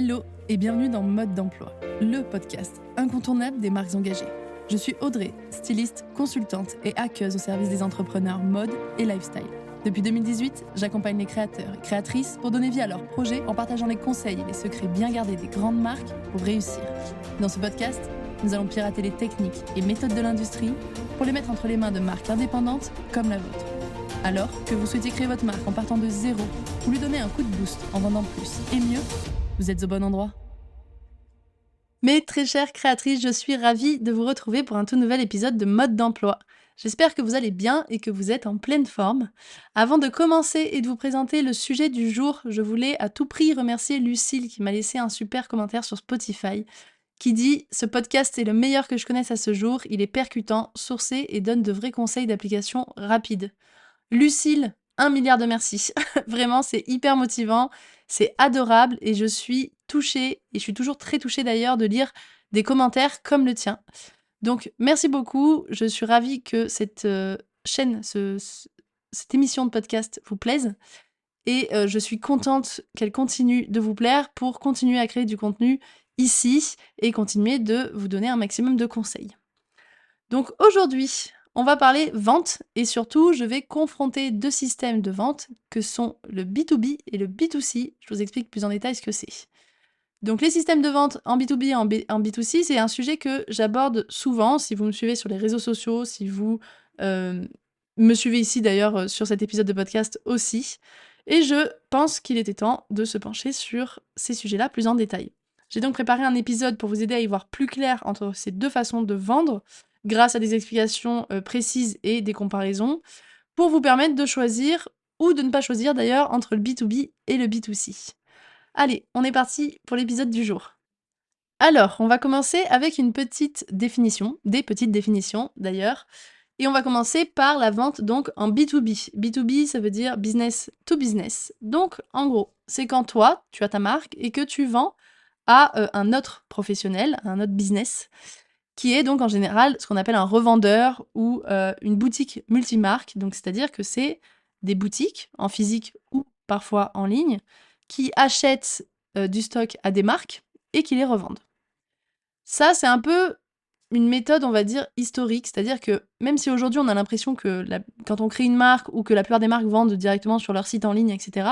Hello et bienvenue dans Mode d'emploi, le podcast incontournable des marques engagées. Je suis Audrey, styliste, consultante et hackeuse au service des entrepreneurs mode et lifestyle. Depuis 2018, j'accompagne les créateurs et créatrices pour donner vie à leurs projets en partageant les conseils et les secrets bien gardés des grandes marques pour réussir. Dans ce podcast, nous allons pirater les techniques et méthodes de l'industrie pour les mettre entre les mains de marques indépendantes comme la vôtre. Alors que vous souhaitez créer votre marque en partant de zéro ou lui donner un coup de boost en vendant plus et mieux, vous êtes au bon endroit. Mes très chères créatrices, je suis ravie de vous retrouver pour un tout nouvel épisode de Mode d'emploi. J'espère que vous allez bien et que vous êtes en pleine forme. Avant de commencer et de vous présenter le sujet du jour, je voulais à tout prix remercier Lucille qui m'a laissé un super commentaire sur Spotify qui dit « Ce podcast est le meilleur que je connaisse à ce jour, il est percutant, sourcé et donne de vrais conseils d'application rapide. » Lucille, 1 milliard de merci. Vraiment, c'est hyper motivant, c'est adorable et je suis touchée, et je suis toujours très touchée d'ailleurs de lire des commentaires comme le tien. Donc, merci beaucoup. Je suis ravie que cette chaîne, cette émission de podcast vous plaise. Et je suis contente qu'elle continue de vous plaire pour continuer à créer du contenu ici et continuer de vous donner un maximum de conseils. Donc aujourd'hui, on va parler vente et surtout, je vais confronter 2 systèmes de vente que sont le B2B et le B2C. Je vous explique plus en détail ce que c'est. Donc les systèmes de vente en B2B et en B2C, c'est un sujet que j'aborde souvent. Si vous me suivez sur les réseaux sociaux, si vous me suivez ici d'ailleurs sur cet épisode de podcast aussi. Et je pense qu'il était temps de se pencher sur ces sujets-là plus en détail. J'ai donc préparé un épisode pour vous aider à y voir plus clair entre ces 2 façons de vendre, grâce à des explications précises et des comparaisons, pour vous permettre de choisir, ou de ne pas choisir d'ailleurs, entre le B2B et le B2C. Allez, on est parti pour l'épisode du jour. Alors, on va commencer avec une petite définition, des petites définitions d'ailleurs, et on va commencer par la vente donc en B2B. B2B, ça veut dire business to business. Donc, en gros, c'est quand toi, tu as ta marque et que tu vends à un autre professionnel, un autre business, qui est donc en général ce qu'on appelle un revendeur ou une boutique multimarque. Donc, c'est-à-dire que c'est des boutiques en physique ou parfois en ligne qui achètent du stock à des marques et qui les revendent. Ça, c'est un peu une méthode, on va dire, historique. C'est-à-dire que même si aujourd'hui on a l'impression que quand on crée une marque ou que la plupart des marques vendent directement sur leur site en ligne, etc.,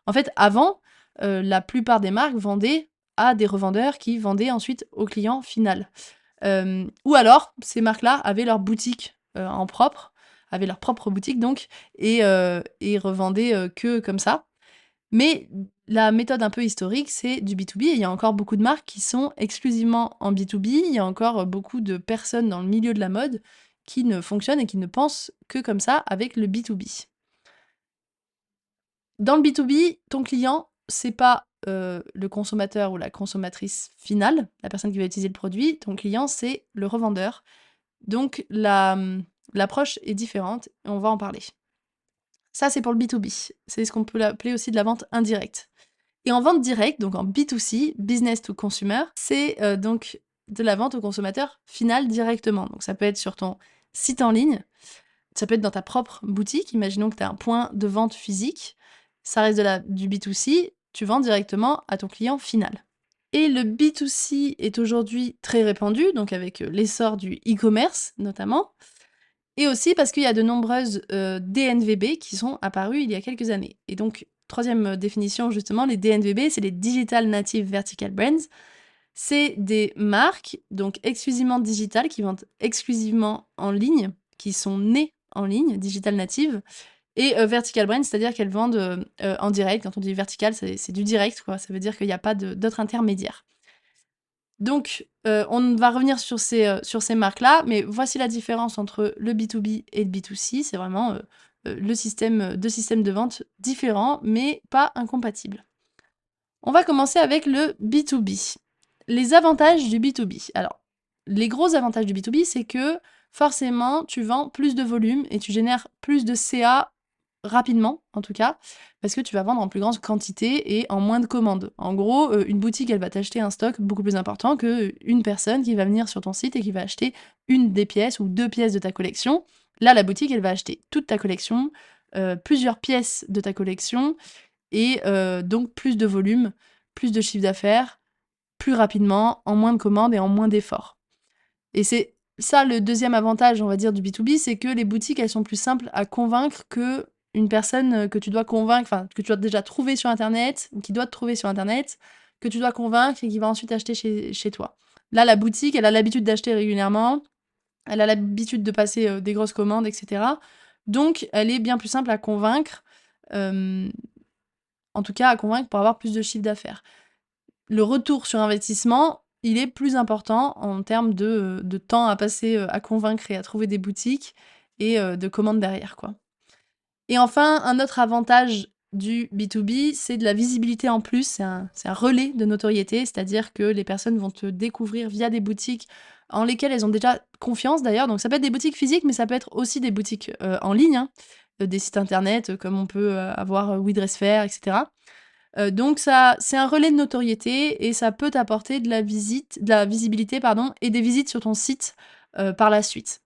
en fait, avant, la plupart des marques vendaient à des revendeurs qui vendaient ensuite au client final. Ou alors, ces marques-là avaient leur boutique en propre, avaient leur propre boutique donc, et revendaient que comme ça. Mais la méthode un peu historique, c'est du B2B, et il y a encore beaucoup de marques qui sont exclusivement en B2B, il y a encore beaucoup de personnes dans le milieu de la mode qui ne fonctionnent et qui ne pensent que comme ça avec le B2B. Dans le B2B, ton client, c'est pas le consommateur ou la consommatrice finale, la personne qui va utiliser le produit, ton client, c'est le revendeur. Donc l'approche est différente et on va en parler. Ça, c'est pour le B2B. C'est ce qu'on peut appeler aussi de la vente indirecte. Et en vente directe, donc en B2C, business to consumer, c'est donc de la vente au consommateur final directement. Donc ça peut être sur ton site en ligne, ça peut être dans ta propre boutique. Imaginons que tu as un point de vente physique, ça reste du B2C, tu vends directement à ton client final. Et le B2C est aujourd'hui très répandu, donc avec l'essor du e-commerce notamment, et aussi parce qu'il y a de nombreuses DNVB qui sont apparues il y a quelques années. Et donc, troisième définition justement, les DNVB, c'est les Digital Native Vertical Brands. C'est des marques, donc exclusivement digitales, qui vendent exclusivement en ligne, qui sont nées en ligne, digital native, et vertical brands, c'est-à-dire qu'elles vendent en direct. Quand on dit vertical, c'est du direct, quoi. Ça veut dire qu'il n'y a pas d'autres intermédiaires. Donc, on va revenir sur ces marques-là, mais voici la différence entre le B2B et le B2C. C'est vraiment deux systèmes de vente différents, mais pas incompatibles. On va commencer avec le B2B. Les avantages du B2B. Alors, les gros avantages du B2B, c'est que forcément, tu vends plus de volume et tu génères plus de CA rapidement, en tout cas, parce que tu vas vendre en plus grande quantité et en moins de commandes. En gros, une boutique, elle va t'acheter un stock beaucoup plus important qu'une personne qui va venir sur ton site et qui va acheter une des pièces ou 2 pièces de ta collection. Là, la boutique, elle va acheter toute ta collection, plusieurs pièces de ta collection, et donc plus de volume, plus de chiffre d'affaires, plus rapidement, en moins de commandes et en moins d'efforts. Et c'est ça le deuxième avantage, on va dire, du B2B, c'est que les boutiques, elles sont plus simples à convaincre que une personne que tu dois convaincre, enfin, que tu dois déjà trouver sur Internet, ou qui doit te trouver sur Internet, que tu dois convaincre et qui va ensuite acheter chez toi. Là, la boutique, elle a l'habitude d'acheter régulièrement, elle a l'habitude de passer des grosses commandes, etc. Donc, elle est bien plus simple à convaincre, euh, en tout cas à convaincre pour avoir plus de chiffre d'affaires. Le retour sur investissement, il est plus important en termes de temps à passer à convaincre et à trouver des boutiques et de commandes derrière, quoi. Et enfin, un autre avantage du B2B, c'est de la visibilité en plus, c'est un relais de notoriété, c'est-à-dire que les personnes vont te découvrir via des boutiques en lesquelles elles ont déjà confiance d'ailleurs. Donc ça peut être des boutiques physiques, mais ça peut être aussi des boutiques en ligne, hein, des sites internet comme on peut avoir WeDressFair, etc. Donc ça, c'est un relais de notoriété et ça peut t'apporter de la visibilité, pardon, et des visites sur ton site par la suite.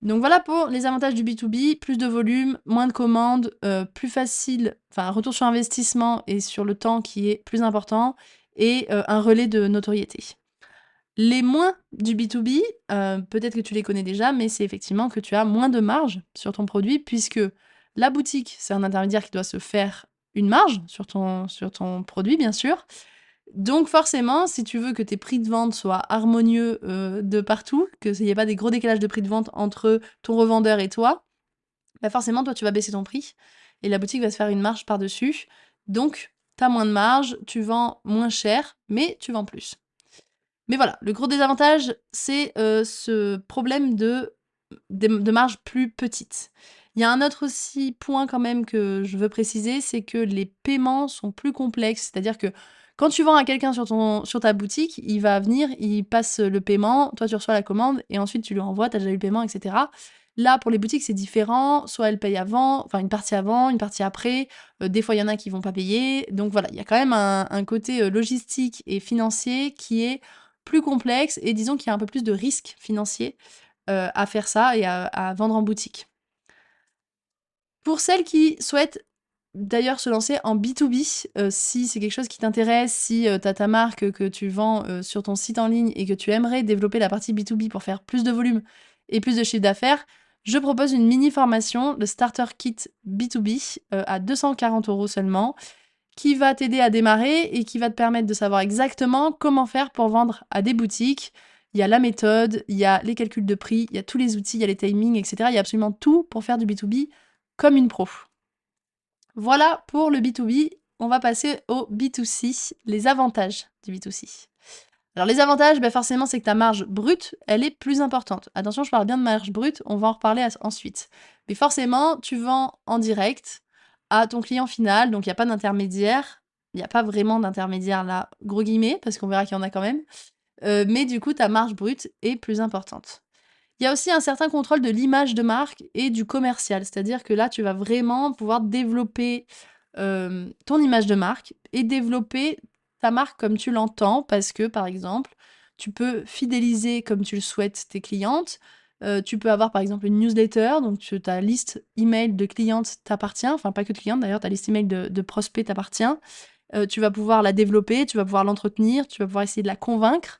Donc voilà pour les avantages du B2B, plus de volume, moins de commandes, plus facile, enfin un retour sur investissement et sur le temps qui est plus important, et un relais de notoriété. Les moins du B2B, peut-être que tu les connais déjà, mais c'est effectivement que tu as moins de marge sur ton produit, puisque la boutique, c'est un intermédiaire qui doit se faire une marge sur ton produit, bien sûr. Donc forcément, si tu veux que tes prix de vente soient harmonieux de partout, qu'il n'y ait pas des gros décalages de prix de vente entre ton revendeur et toi, bah forcément, toi, tu vas baisser ton prix et la boutique va se faire une marge par-dessus. Donc, tu as moins de marge, tu vends moins cher, mais tu vends plus. Mais voilà, le gros désavantage, c'est ce problème de marge plus petite. Il y a un autre aussi point quand même que je veux préciser, c'est que les paiements sont plus complexes. C'est-à-dire que quand tu vends à quelqu'un sur ta boutique, il va venir, il passe le paiement, toi tu reçois la commande et ensuite tu lui envoies, tu as déjà eu le paiement, etc. Là, pour les boutiques, c'est différent. Soit elles payent avant, enfin une partie avant, une partie après. Des fois, il y en a qui vont pas payer. Donc voilà, il y a quand même un côté logistique et financier qui est plus complexe et disons qu'il y a un peu plus de risques financiers à faire ça et à vendre en boutique. Pour celles qui souhaitent d'ailleurs se lancer en B2B, si c'est quelque chose qui t'intéresse, si tu as ta marque que tu vends sur ton site en ligne et que tu aimerais développer la partie B2B pour faire plus de volume et plus de chiffre d'affaires, je propose une mini formation, le Starter Kit B2B, à 240 € seulement, qui va t'aider à démarrer et qui va te permettre de savoir exactement comment faire pour vendre à des boutiques. Il y a la méthode, il y a les calculs de prix, il y a tous les outils, il y a les timings, etc. Il y a absolument tout pour faire du B2B comme une pro. Voilà pour le B2B. On va passer au B2C, les avantages du B2C. Alors les avantages, forcément, c'est que ta marge brute, elle est plus importante. Attention, je parle bien de marge brute, on va en reparler ensuite. Mais forcément, tu vends en direct à ton client final, donc il n'y a pas d'intermédiaire. Il n'y a pas vraiment d'intermédiaire là, gros guillemets, parce qu'on verra qu'il y en a quand même. Mais du coup, ta marge brute est plus importante. Il y a aussi un certain contrôle de l'image de marque et du commercial. C'est-à-dire que là, tu vas vraiment pouvoir développer ton image de marque et développer ta marque comme tu l'entends parce que, par exemple, tu peux fidéliser comme tu le souhaites tes clientes. Tu peux avoir, par exemple, une newsletter, donc ta liste email de clientes t'appartient. Enfin, pas que de clientes d'ailleurs, ta liste email de prospects t'appartient. Tu vas pouvoir la développer, tu vas pouvoir l'entretenir, tu vas pouvoir essayer de la convaincre.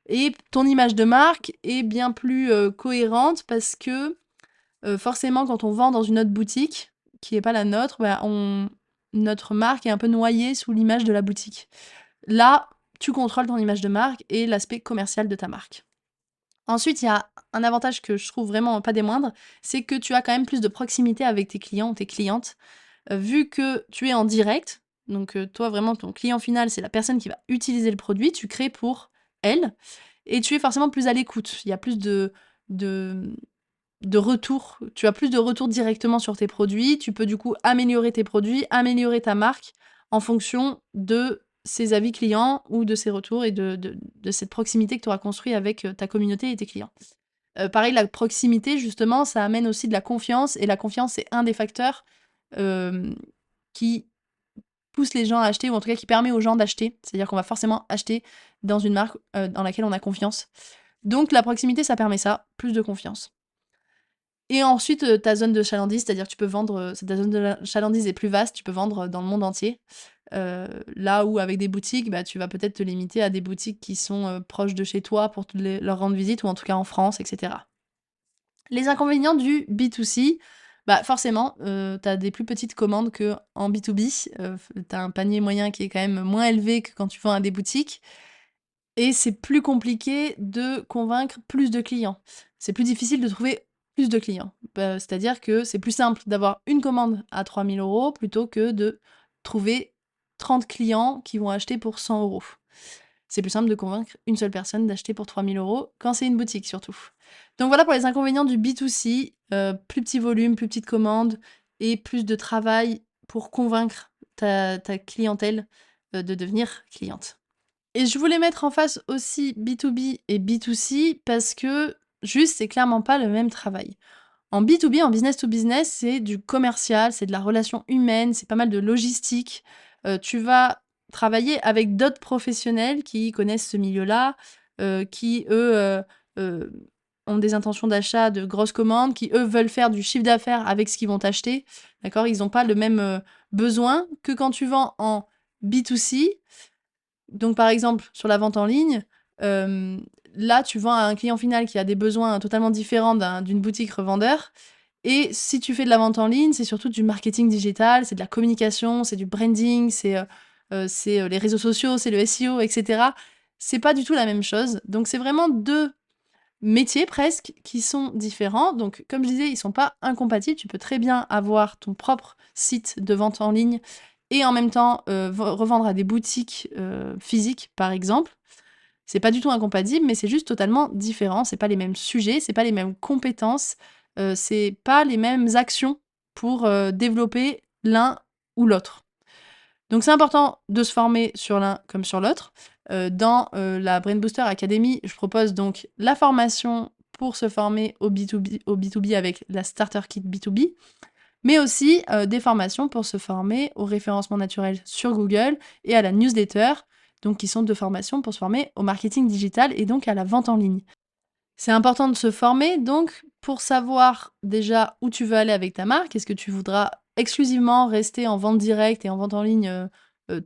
Et ton image de marque est bien plus cohérente parce que forcément, quand on vend dans une autre boutique, qui n'est pas la nôtre, notre marque est un peu noyée sous l'image de la boutique. Là, tu contrôles ton image de marque et l'aspect commercial de ta marque. Ensuite, il y a un avantage que je trouve vraiment pas des moindres, c'est que tu as quand même plus de proximité avec tes clients ou tes clientes, vu que tu es en direct. Donc toi, vraiment, ton client final, c'est la personne qui va utiliser le produit, tu crées pour elle, et tu es forcément plus à l'écoute. Il y a plus de retours, tu as plus de retours directement sur tes produits, tu peux du coup améliorer tes produits, améliorer ta marque en fonction de ces avis clients ou de ces retours et de cette proximité que tu auras construit avec ta communauté et tes clients. Pareil, la proximité, justement, ça amène aussi de la confiance, et la confiance, c'est un des facteurs qui pousse les gens à acheter, ou en tout cas qui permet aux gens d'acheter. C'est-à-dire qu'on va forcément acheter dans une marque dans laquelle on a confiance. Donc la proximité, ça permet ça, plus de confiance. Et ensuite, ta zone de chalandise, c'est-à-dire que tu peux vendre, ta zone de chalandise est plus vaste, tu peux vendre dans le monde entier. Là où avec des boutiques, bah, tu vas peut-être te limiter à des boutiques qui sont, proches de chez toi pour leur rendre visite ou en tout cas en France et cetera. Les inconvénients du B2C, bah, forcément, tu as des plus petites commandes qu'en B2B, tu as un panier moyen qui est quand même moins élevé que quand tu vends à des boutiques et c'est plus compliqué de convaincre plus de clients. C'est plus difficile de trouver plus de clients. C'est-à-dire que c'est plus simple d'avoir une commande à 3 000 € plutôt que de trouver 30 clients qui vont acheter pour 100 €. C'est plus simple de convaincre une seule personne d'acheter pour 3 000 € quand c'est une boutique surtout. Donc voilà pour les inconvénients du B2C, plus petit volume, plus petite commande et plus de travail pour convaincre ta clientèle, de devenir cliente. Et je voulais mettre en face aussi B2B et B2C parce que juste, c'est clairement pas le même travail. En B2B, en business to business, c'est du commercial, c'est de la relation humaine, c'est pas mal de logistique. Tu vas travailler avec d'autres professionnels qui connaissent ce milieu-là, qui eux, ont des intentions d'achat de grosses commandes, qui eux veulent faire du chiffre d'affaires avec ce qu'ils vont t'acheter, d'accord? Ils ont pas le même, besoin que quand tu vends en B2C. Donc par exemple, sur la vente en ligne, hem, là, tu vends à un client final qui a des besoins totalement différents d'une boutique revendeur et si tu fais de la vente en ligne, c'est surtout du marketing digital, c'est de la communication, c'est du branding, c'est les réseaux sociaux, c'est le SEO et cetera. C'est pas du tout la même chose. Donc c'est vraiment 2 métiers presque qui sont différents. Donc comme je disais, ils sont pas incompatibles. Tu peux très bien avoir ton propre site de vente en ligne et en même temps, revendre à des boutiques, physiques, par exemple. C'est pas du tout incompatible, mais c'est juste totalement différent. C'est pas les mêmes sujets, c'est pas les mêmes compétences, c'est pas les mêmes actions pour, développer l'un ou l'autre. Donc c'est important de se former sur l'un comme sur l'autre. Dans, la Brain Booster Academy, je propose donc la formation pour se former au B2B avec la Starter Kit B2B, mais aussi, des formations pour se former au référencement naturel sur Google et à la newsletter, donc qui sont 2 formations pour se former au marketing digital et donc à la vente en ligne. C'est important de se former donc pour savoir déjà où tu veux aller avec ta marque. Est-ce que tu voudras exclusivement rester en vente directe et en vente en ligne,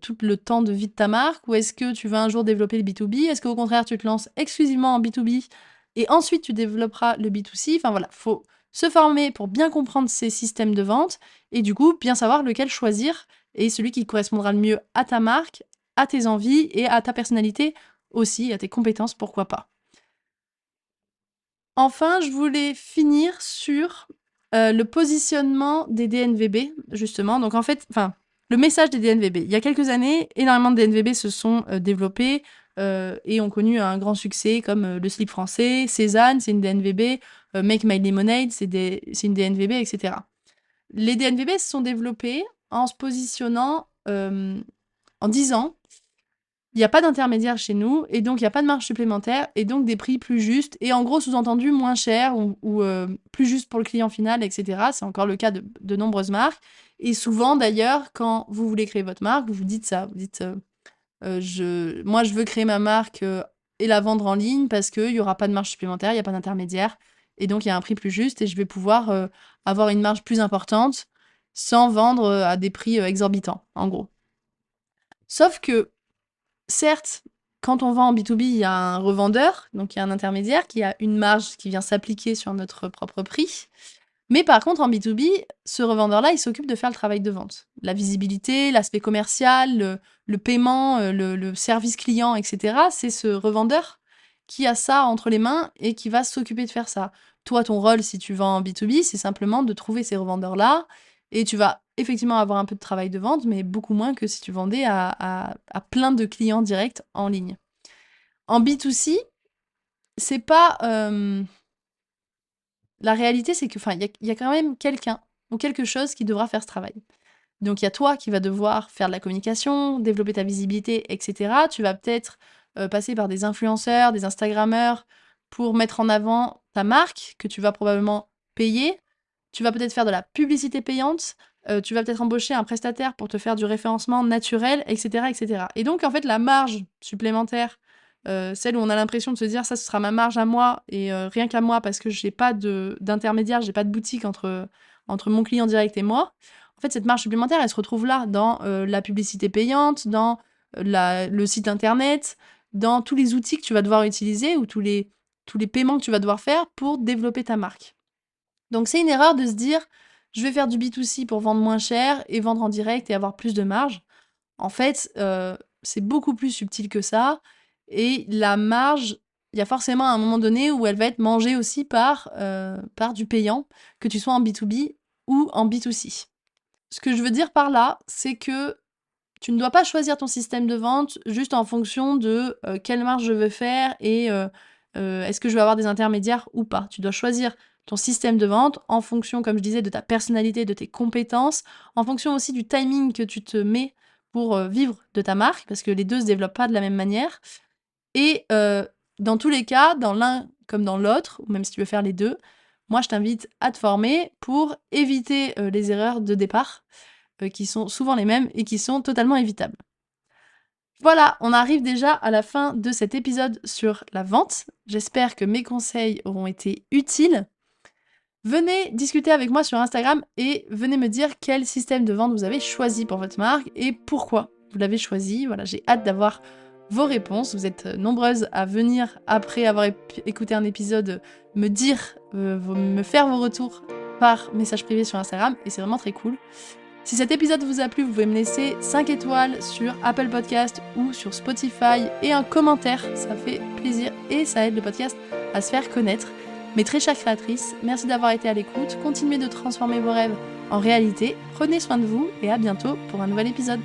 tout le temps de vie de ta marque? Ou est-ce que tu veux un jour développer le B2B? Est-ce qu'au contraire tu te lances exclusivement en B2B et ensuite tu développeras le B2C? Enfin voilà, faut se former pour bien comprendre ces systèmes de vente et du coup bien savoir lequel choisir et celui qui correspondra le mieux à ta marque, à tes envies et à ta personnalité aussi, à tes compétences, pourquoi pas. Enfin, je voulais finir sur, le positionnement des DNVB, justement. Donc en fait, enfin, le message des DNVB. Il y a quelques années, énormément de DNVB se sont, développés, et ont connu un grand succès comme, le slip français, Cézanne, c'est une DNVB, Make My Lemonade, c'est une DNVB et cetera. Les DNVB se sont développés en se positionnant, en disant il y a pas d'intermédiaire chez nous et donc il y a pas de marge supplémentaire et donc des prix plus justes et en gros, sous-entendu, moins chers ou plus justes pour le client final et cetera. C'est encore le cas de nombreuses marques et souvent d'ailleurs, quand vous voulez créer votre marque, vous dites ça, vous dites, je veux créer ma marque, et la vendre en ligne parce qu'il y aura pas de marge supplémentaire, il y a pas d'intermédiaire et donc il y a un prix plus juste et je vais pouvoir, avoir une marge plus importante sans vendre, à des prix, exorbitants, en gros. Sauf que certes, quand on vend en B2B, il y a un revendeur, donc il y a un intermédiaire qui a une marge qui vient s'appliquer sur notre propre prix. Mais par contre, en B2B, ce revendeur-là, il s'occupe de faire le travail de vente. La visibilité, l'aspect commercial, le paiement, le service client, et cetera. C'est ce revendeur qui a ça entre les mains et qui va s'occuper de faire ça. Toi, ton rôle, si tu vends en B2B, c'est simplement de trouver ces revendeurs-là et tu vas effectivement avoir un peu de travail de vente, mais beaucoup moins que si tu vendais à plein de clients directs en ligne. En B2C, c'est pas, la réalité, c'est que, enfin, il y a quand même quelqu'un ou quelque chose qui devra faire ce travail. Donc, il y a toi qui vas devoir faire de la communication, développer ta visibilité, et cetera. Tu vas peut-être, passer par des influenceurs, des instagrammeurs pour mettre en avant ta marque que tu vas probablement payer. Tu vas peut-être faire de la publicité payante, tu vas peut-être embaucher un prestataire pour te faire du référencement naturel et cetera et cetera. Et donc, en fait, la marge supplémentaire, celle où on a l'impression de se dire: «Ça, ce sera ma marge à moi et rien qu'à moi parce que j'ai pas d'intermédiaire, j'ai pas de boutique entre mon client direct et moi». En fait, cette marge supplémentaire, elle se retrouve là, dans la publicité payante, dans le site internet, dans tous les outils que tu vas devoir utiliser ou tous les paiements que tu vas devoir faire pour développer ta marque. Donc c'est une erreur de se dire: «Je vais faire du B2C pour vendre moins cher et vendre en direct et avoir plus de marge». En fait, c'est beaucoup plus subtil que ça et la marge, il y a forcément un moment donné où elle va être mangée aussi par du payant, que tu sois en B2B ou en B2C. Ce que je veux dire par là, c'est que tu ne dois pas choisir ton système de vente juste en fonction de, quelle marge je veux faire et est-ce que je vais avoir des intermédiaires ou pas. Tu dois choisir ton système de vente en fonction, comme je disais, de ta personnalité, de tes compétences, en fonction aussi du timing que tu te mets pour, vivre de ta marque, parce que les 2 se développent pas de la même manière et dans tous les cas, dans l'un comme dans l'autre, ou même si tu veux faire les 2, moi je t'invite à te former pour éviter, les erreurs de départ, qui sont souvent les mêmes et qui sont totalement évitables. Voilà, on arrive déjà à la fin de cet épisode sur la vente. J'espère que mes conseils auront été utiles. Venez discuter avec moi sur Instagram et venez me dire quel système de vente vous avez choisi pour votre marque et pourquoi vous l'avez choisi. Voilà, j'ai hâte d'avoir vos réponses. Vous êtes nombreuses à venir, après avoir écouté un épisode, me dire, me faire vos retours par message privé sur Instagram et c'est vraiment très cool. Si cet épisode vous a plu, vous pouvez me laisser 5 étoiles sur Apple Podcast ou sur Spotify et un commentaire, ça fait plaisir et ça aide le podcast à se faire connaître. Mes très chères créatrices, merci d'avoir été à l'écoute, continuez de transformer vos rêves en réalité, prenez soin de vous et à bientôt pour un nouvel épisode.